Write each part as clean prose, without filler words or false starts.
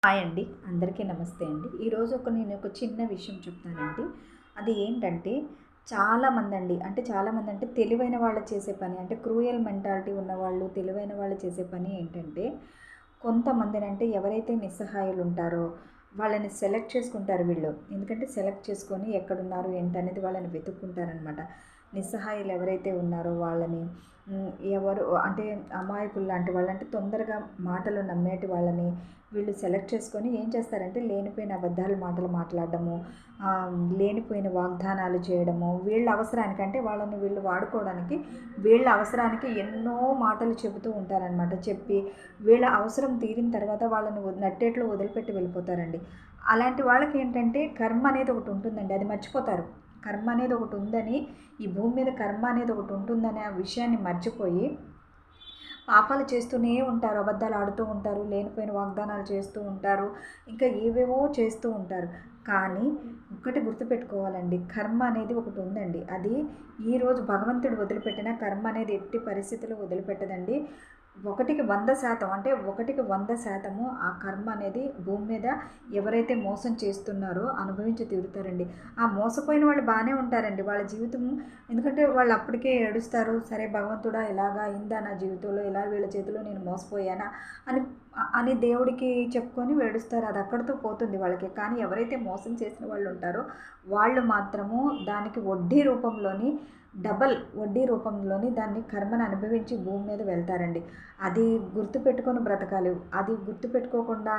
Hi అండి, అందరికీ నమస్తే అండి. ఈరోజు నేను ఒక చిన్న విషయం చెప్తానండి. అది ఏంటంటే చాలామంది అంటే తెలివైన వాళ్ళు చేసే పని అంటే క్రూయల్ మెంటాలిటీ ఉన్నవాళ్ళు, తెలివైన వాళ్ళు చేసే పని ఏంటంటే కొంతమందినంటే ఎవరైతే నిస్సహాయులు ఉంటారో వాళ్ళని సెలెక్ట్ చేసుకుంటారు వీళ్ళు. ఎందుకంటే సెలెక్ట్ చేసుకొని ఎక్కడున్నారు ఏంటనేది వాళ్ళని వెతుక్కుంటారనమాట. నిస్సహాయులు ఎవరైతే ఉన్నారో వాళ్ళని ఎవరు అంటే అమాయకులు లాంటి వాళ్ళంటే తొందరగా మాటలు నమ్మేటి వాళ్ళని వీళ్ళు సెలెక్ట్ చేసుకొని ఏం చేస్తారంటే లేనిపోయిన అబద్ధాలు మాటలు మాట్లాడడము, లేనిపోయిన వాగ్దానాలు చేయడము, వీళ్ళ అవసరానికి అంటే వాళ్ళని వీళ్ళు వాడుకోవడానికి వీళ్ళ అవసరానికి ఎన్నో మాటలు చెబుతూ ఉంటారనమాట. చెప్పి వీళ్ళ అవసరం తీరిన తర్వాత వాళ్ళని నట్టేట్లో వదిలిపెట్టి వెళ్ళిపోతారండి. అలాంటి వాళ్ళకి ఏంటంటే కర్మ అనేది ఒకటి ఉంటుందండి, అది మర్చిపోతారు. కర్మ అనేది ఒకటి ఉందని, ఈ భూమి మీద కర్మ అనేది ఒకటి ఉంటుందనే ఆ విషయాన్ని మర్చిపోయి పాపాలు చేస్తూనే ఉంటారు, అబద్ధాలు ఆడుతూ ఉంటారు, లేనిపోయిన వాగ్దానాలు చేస్తూ ఉంటారు, ఇంకా ఏవేవో చేస్తూ ఉంటారు. కానీ ఒకటి గుర్తుపెట్టుకోవాలండి, కర్మ అనేది ఒకటి ఉందండి. అది ఈరోజు భగవంతుడు వదిలిపెట్టిన కర్మ అనేది ఎట్టి పరిస్థితుల్లో వదిలిపెట్టదండి. 100% అంటే 100% ఆ కర్మ అనేది భూమి మీద ఎవరైతే మోసం చేస్తున్నారో అనుభవించి తీరుతారండి. ఆ మోసపోయిన వాళ్ళు బాగానే ఉంటారండి వాళ్ళ జీవితం. ఎందుకంటే వాళ్ళు అప్పటికే ఏడుస్తారు, సరే భగవంతుడా ఇలాగా అయిందా నా జీవితంలో, ఇలా వీళ్ళ చేతిలో నేను మోసపోయానా అని అని దేవుడికి చెప్పుకొని ఏడుస్తారు. అది అక్కడితో పోతుంది వాళ్ళకి. కానీ ఎవరైతే మోసం చేసిన వాళ్ళు ఉంటారో వాళ్ళు మాత్రము దానికి వడ్డీ రూపంలోని డబల్ వడ్డీ రూపంలోని దాన్ని కర్మను అనుభవించి భూమి మీద వెళ్తారండి. అది గుర్తుపెట్టుకొని బ్రతకాలి. అది గుర్తుపెట్టుకోకుండా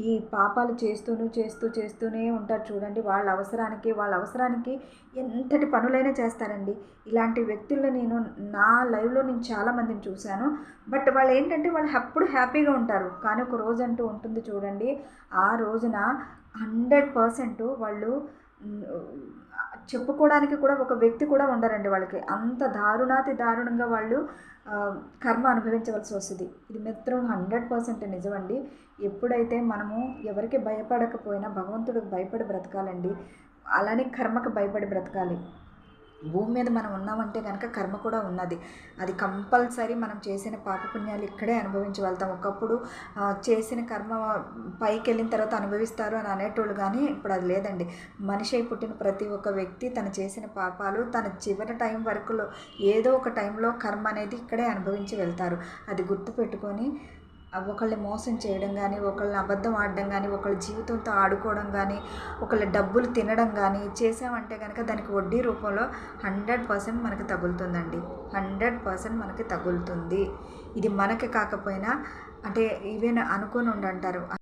ఈ పాపాలు చేస్తూనే ఉంటారు చూడండి. వాళ్ళ అవసరానికి ఎంతటి పనులైనా చేస్తారండి. ఇలాంటి వ్యక్తులను నేను నా లైవ్లో నేను చాలామందిని చూశాను. బట్ వాళ్ళు ఏంటంటే వాళ్ళు అప్పుడు హ్యాపీగా ఉంటారు. కానీ ఒక రోజు అంటూ ఉంటుంది చూడండి, ఆ రోజున 100% వాళ్ళు చెప్పుకోవడానికి కూడా ఒక వ్యక్తి కూడా ఉండరండి వాళ్ళకి. అంత దారుణంగా వాళ్ళు కర్మ అనుభవించవలసి వస్తుంది. ఇది మాత్రం 100% నిజమండి. ఎప్పుడైతే మనము ఎవరికి భయపడకపోయినా భగవంతుడికి భయపడి బ్రతకాలండి. అలానే కర్మకు భయపడి బ్రతకాలి. భూమి మీద మనం ఉన్నామంటే కనుక కర్మ కూడా ఉన్నది. అది కంపల్సరీ మనం చేసిన పాపపుణ్యాలు ఇక్కడే అనుభవించి వెళ్తాం. ఒకప్పుడు చేసిన కర్మ పైకి వెళ్ళిన తర్వాత అనుభవిస్తారు అని అనేటోళ్ళు, కానీ ఇప్పుడు అది లేదండి. మనిషి అయి పుట్టిన ప్రతి ఒక్క వ్యక్తి తను చేసిన పాపాలు తన చివరి టైం వరకులో ఏదో ఒక టైంలో కర్మ అనేది ఇక్కడే అనుభవించి వెళ్తారు. అది గుర్తుపెట్టుకొని ఒకళ్ళని మోసం చేయడం కానీ, ఒకళ్ళని అబద్ధం ఆడడం కానీ, ఒకళ్ళ జీవితంతో ఆడుకోవడం కానీ, ఒకళ్ళ డబ్బులు తినడం కానీ చేసామంటే కనుక దానికి వడ్డీ రూపంలో 100% మనకి తగులుతుందండి. 100% మనకి తగులుతుంది. ఇది మనకి కాకపోయినా అంటే ఈవెన్ అనుకొని ఉండంటారు.